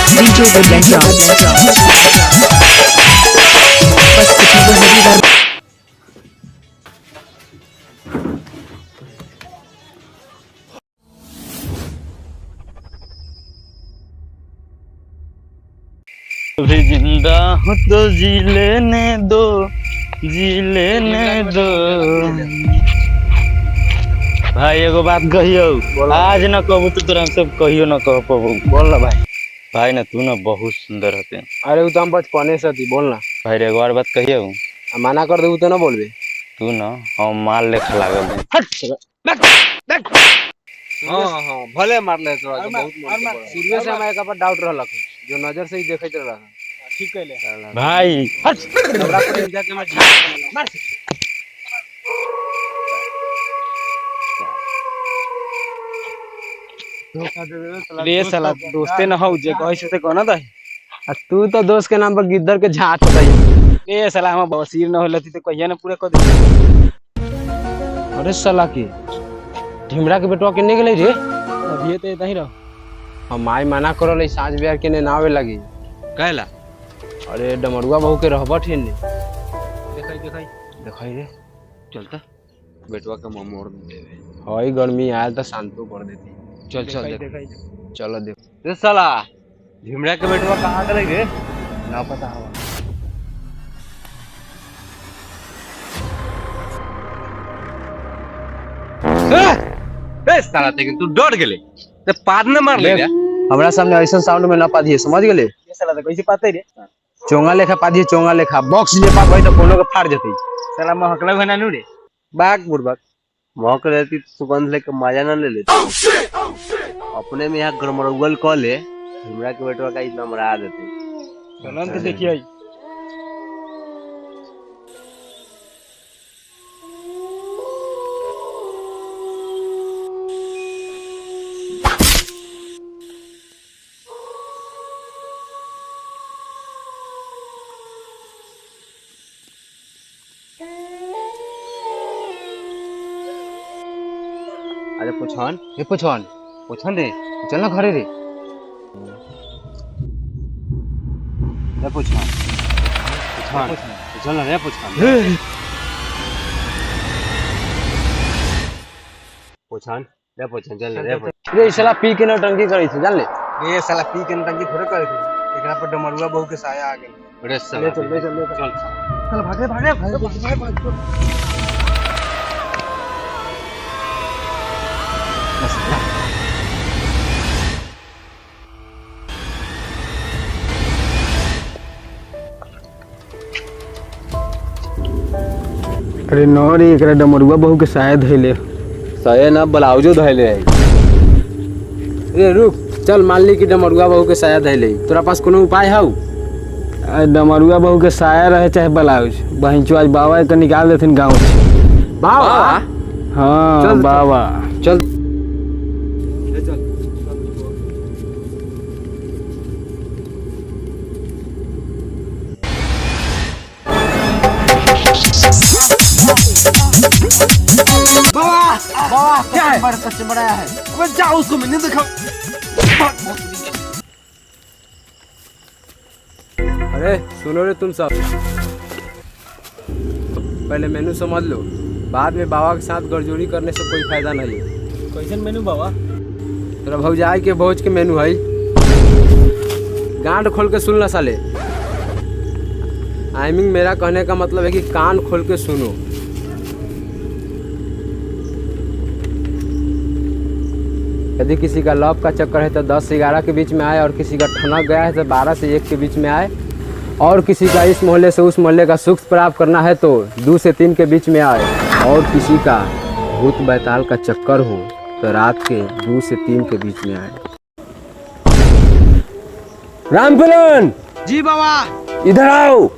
DJ Adventure. बस कुछ नहीं अभी जिंदा हूँ तो जी लेने दो, जी लेने दो। भाई एगो बात कहियो, आज न कहू तो तोरा सब कहियो न कह पाबू। बोल ना भाई। भाई ना तू ना बहुत सुंदर होते। अरे वो तो हम बचपने से थी, बोल ना। भाई एगो और बात कहियो, मना कर दे तो ना बोलबे। तू ना हम माल लेखा लागल है। हाँ भले मार ले तो बहुत शुरू से हमारे ऊपर डाउट रहला, जो नजर से ही देखत रहला। ठीक कहले भाई हमरा को इंजा के मार। रे साला दोस्ते न हो जे कहि से कोना दही। तू तो दोस्त के नाम पर गिद्दर के झाट होता। ए साला हम बसीर न होलती तो कहिया न पूरा कर दे। अरे साला की ढिमरा के बेटवा केने गेलै रे? अभी तो इधर ही रहो। हम माई मना करले साँझ बिहार केने ना आवे लगी। कहला अरे डमरुआ बहू के रहबट है ने। देखाई रे चलता बेटवा का मुंह मोड़ देवे। हई गर्मी आयल तो शांतो कर देती। चल चलो देख। रे साला ढिमरा के बेटवा कहां गेलै रे? ना पता हवा। ए साला ते तू डर गेले ते पाद न मार ले रे। हमरा सामने ऐसा साउंड में ना पादिए, समझ गेले? ये साला तो कैसे पाते रे? चोंगा लेखा पादिए, चोंगा लेखा बॉक्स ले पा भाई तो कोनो के फाड़ जतई। साला महकला बना नु रे। बाग बुड़बाक महक रहती सुगंध लेके मजा ना ले लेते। अपने में यहाँ गरमरुगल क ले, हमरा के बेटवा का इतना मरा देते। चलन तो देखिए अरे पुछन, ये पुछन रे, चल ना घरे रे। ये पुछन चल ना रे पुछन। चल ना रे। रे साला पी के नौटंकी करी थी, जान ले। ये साला पी के नटंकी थोड़े करे थे। एकरा पर डमरुआ बहू के साया आ गेल। अरे साला चल भागे। अरे नो रे, एकरा डमरुआ बहू के साया धइले। साया ना ब्लाउजो धइले है। ए रुक, चल मान ली कि डमरुआ बहू के साया धइले। तोरा पास कोनो उपाय हौ? डमरुआ बहू के साया रहे चाहे ब्लाउज, बहिंचो आज बाबा के निकाल देथिन गाँव से। बाबा? हाँ चल, बाबा चल बाबा क्या है? बड़ा कस्टमर आया है। अबे जाओ उसको मैंने देखा। अरे सुनो रे तुम सब, पहले मेनू समझ लो, बाद में बाबा के साथ गड़जोड़ी करने से कोई फायदा नहीं है। कैसन मेनू बाबा? तेरा भौजाई के भोज के मेनू है। गांड खोल के सुन ना साले। आई मीन मेरा कहने का मतलब है कि कान खोल के सुनो। यदि किसी का लव का चक्कर है तो 10 से 11 के बीच में आए, और किसी का ठनक गया है तो 12 से 1 के बीच में आए, और किसी का इस मोहल्ले से उस मोहल्ले का सुख प्राप्त करना है तो 2 से 3 के बीच में आए, और किसी का भूत बैताल का चक्कर हो तो रात के 2 से 3 के बीच में आए। रामफलन जी बाबा। इधर आओ।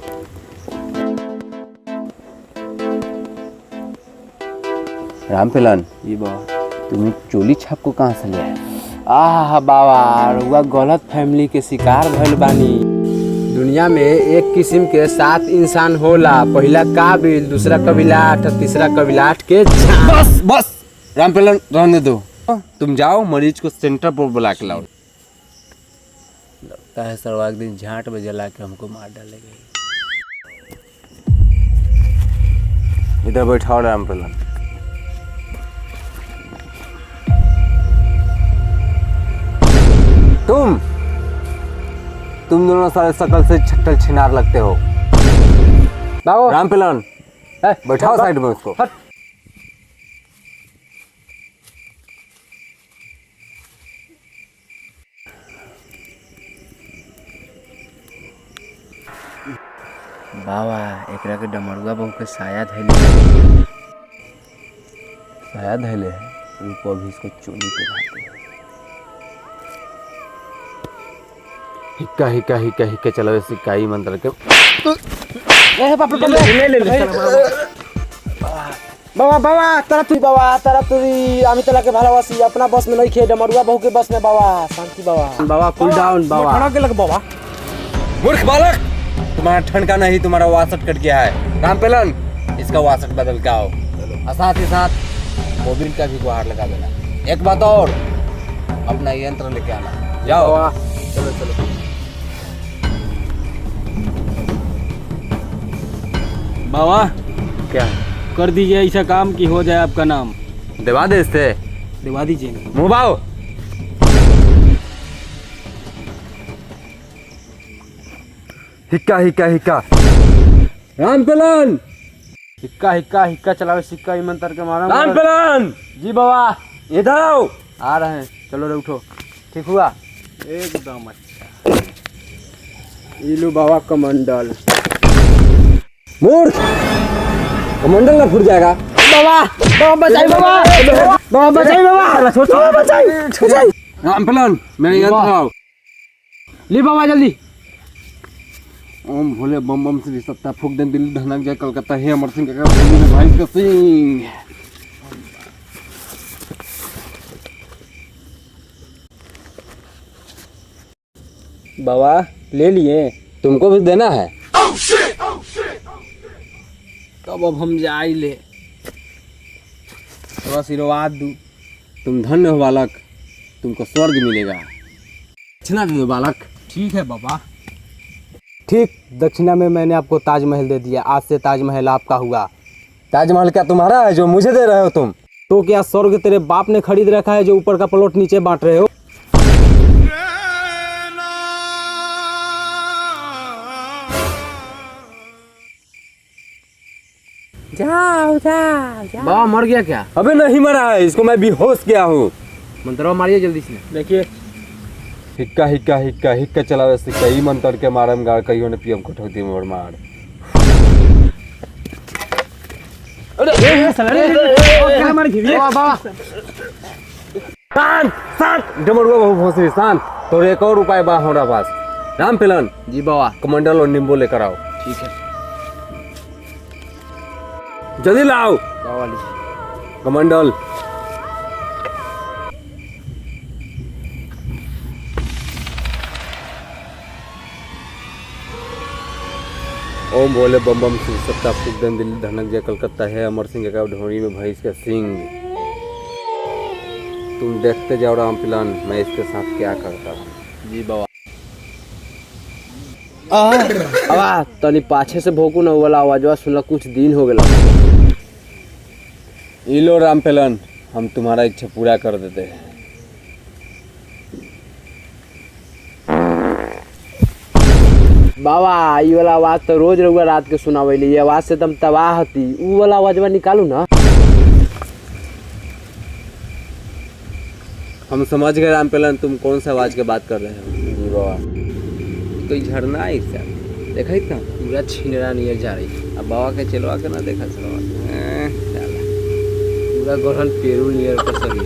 रामफलन जी बाबा। तुम्हें चोली छाप को कहाँ से ले आए? आह बाबा, रुआ गलत फैमिली के शिकार भइल बानी। दुनिया में एक किस्म के 7 इंसान होला। पहला काबिल, दूसरा कबीलाट, तीसरा कबीलाट के बस रामपलन रहने दो, तुम जाओ मरीज को सेंटर पर बुला के लाओ। लगता है सर एक दिन झाट में जला के हमको मार डालेगा। इधर बैठाओ रामपलन। तुम दोनों सारे शकल से छक्कल छिनार लगते हो। रामपलन बैठाओ साइड में उसको। बाबा एकरा के डमरुआ बहू के साया धैले है। रुको अभी इसको चोली पे लाते हैं। हिक्का हिक्का हिक्का हिक्का चलावे सिक्काई मंत्र के। बाबा तारा तुरी आमी तला के भालावासी अपना बस में नहीं खे डमरुआ बहू के बस में बाबा शांति बाबा कूल डाउन बाबा। खाना के लग बाबा। मूर्ख बालक, तुम्हारा ठनका नहीं, तुम्हारा वासट कट गया है। रामपलन इसका वासट बदल के आओ और साथ ही साथ गोविंद का भी गुहार लगा देना। एक बात और, अपना यंत्र लेके आना। जाओ चलो। बाबा क्या कर दीजिए ऐसा काम कि हो जाए आपका नाम। दिवा दे इससे, दिवा दीजिए। मुँह बाओ। हिक्का हिक्का हिक्का रामपलन। हिक्का हिक्का हिक्का चलावे सिक्का ही मंत्र के मारा। रामपलन जी बाबा इधर आओ। आ रहे हैं। चलो रे उठो। ठीक हुआ एकदम अच्छा। इलू बाबा कमंडल। मूर्ख, कमंडल ना फूट जाएगा। बाबा बचाई बाबा बचाई बाबा बचाई। रामपलन मेरे यंत्र आओ। ली बाबा जल्दी। ओम भोले बम बम श्री सत्ता फूक दे दिल्ली धनक जय कलकत्ता हे अमर सिंह का भाई का सिंह। बाबा ले लिए। तुमको भी देना है। कब अब हम जाई ले तो आशीर्वाद दू। तुम धन्य हो बालक, तुमको स्वर्ग मिलेगा। दक्षिणा दे दो बालक। ठीक है बाबा। ठीक, दक्षिणा में मैंने आपको ताजमहल दे दिया। आज से ताजमहल आपका हुआ। ताजमहल क्या तुम्हारा है जो मुझे दे रहे हो तुम? तो क्या स्वर्ग तेरे बाप ने खरीद रखा है जो ऊपर का प्लॉट नीचे बांट रहे हो? जाओ जाओ जाओ। बाबा मर गया क्या? अबे नहीं मरा है, इसको मैं बेहोश किया हूँ। मंत्रा मारिए जल्दी से। देखिए हिक्का हिक्का हिक्का हिक्का चलावे सिक्का ई मंत्र के मारम गाड़ कहियो ने पीएम को ठोक दी मोर मार। क्या मार घिरी बाबा। शांत शांत डमरुआ बहु भोसरी शांत। तो एक और उपाय बा हमारा पास। रामपलन जी बाबा। कमंडल और नींबू लेकर आओ। ठीक है जल्दी लाओ। बाबा लीजिए। कमंडल ओम भोले बम बम श्री सत्ता फूक दे दिल्ली धनक जय कलकत्ता है अमर सिंह का ढोरी में भैंस का सिंह। तुम देखते जाओ रामपलन मैं इसके साथ क्या करता हूँ। जी बाबा। बाबा तनी पाछे से भोकू न वाला आवाजवा सुनला कुछ दिन हो गया। ई लो रामपलन, हम तुम्हारा इच्छा पूरा कर देते हैं। बाबा ये वाला आवाज तो रोज रहुआ रात के सुनावैली। ये आवाज से तुम तबाह हती। ऊ वाला आवाजवा निकालू ना। हम समझ गए रामपलन तुम कौन सा आवाज की बात कर रहे हो। जी बाबा। कोई झरना है इसका देखा ही था। पूरा छिनरा नियर जा रही। अब बाबा के चलवा के ना देखा चलवा पूरा गहन पेरू नियर पर सही।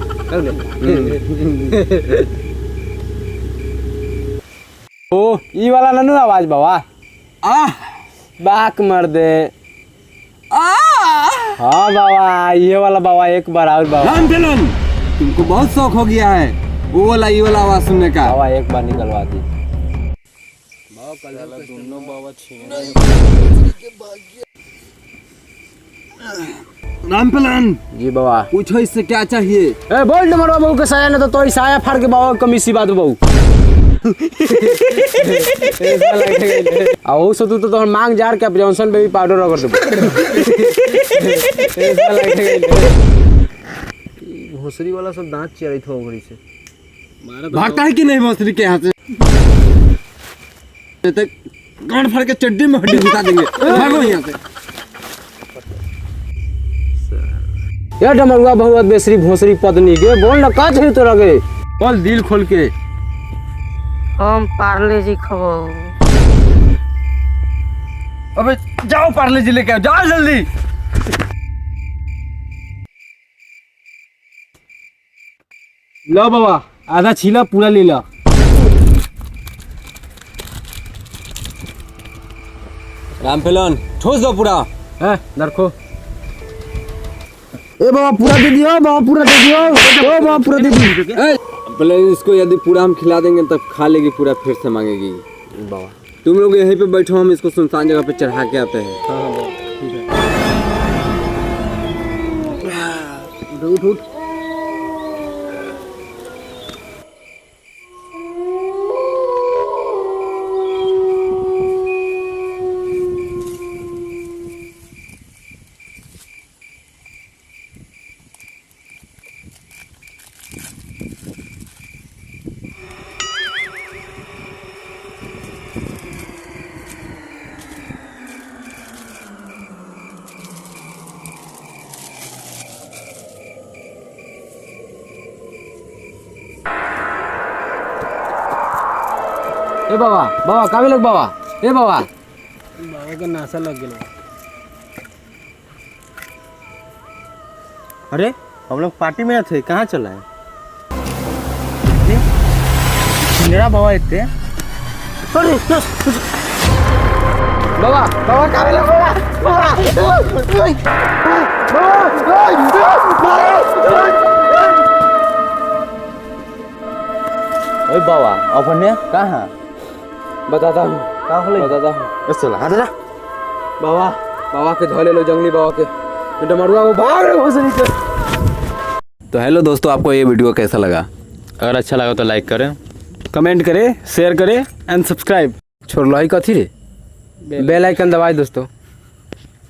ओ ई वाला ननु आवाज बाबा। बाक मर दे। हाँ बाबा ये वाला बाबा एक बार और बाबा। रामपलन तुमको बहुत शौक हो गया है वो वाला ये वाला आवाज सुनने का। बाबा एक बार निकलवा दी। दोनों बाबा छीन रामपलन जी बाबा। पूछो इससे क्या चाहिए। ए बोल डमरुआ बहू के साया न तो साया फाड़ के बाबा कमी सी बात बहू। आओ सो तू तो तोहर मांग जार के जॉनसन बेबी पाउडर रगड़ देबो। भोसरी वाला सब दांत चिरैत हो घड़ी से। भागता है कि नहीं भोसरी के यहाँ से? तक गांड फाड़ के चड्डी में हड्डी घुसा देंगे। भागो यहाँ से। ये डमरुआ बहू बेसरी भोसरी पत्नी के बोल न का चाहिए तोरा के? बोल दिल खोल के। हम पार्ले जी खबो। अबे जाओ पार्ले जी लेके आओ, जाओ जल्दी। लो बाबा आधा छीला पूरा ले ला। रामफेलन ठोस दो पूरा। है नरखो। ए बाबा पूरा दे दियो, बाबा पूरा दे दियो। ओ बाबा पूरा दे दियो। पहले इसको यदि पूरा हम खिला देंगे तब खा लेगी पूरा, फिर से मांगेगी। बाबा तुम लोग यहीं पे बैठो, हम इसको सुनसान जगह पे चढ़ा के आते हैं। उठ उठ। ए बाबा बाबा काबे लग बाबा। ए बाबा बाबा के नासा लग गेलो। अरे हम लोग पार्टी में थे, कहाँ चला है? मेरा बाबा इतने। बाबा बाबा काबे लग ओए बाबा अपने कहाँ? बताता हूँ। कहाँ होले? बताता हूँ। बस चला, हट जा। बाबा बाबा के धोले लो जंगली बाबा के। डमरुआ वो भाग रहे भोसरी के। तो हेलो दोस्तों, आपको ये वीडियो कैसा लगा? अगर अच्छा लगा तो लाइक करें, कमेंट करे, शेयर करे एंड सब्सक्राइब। छोड़ लो ही कथी रे, बेल आइकन दबाए दोस्तों।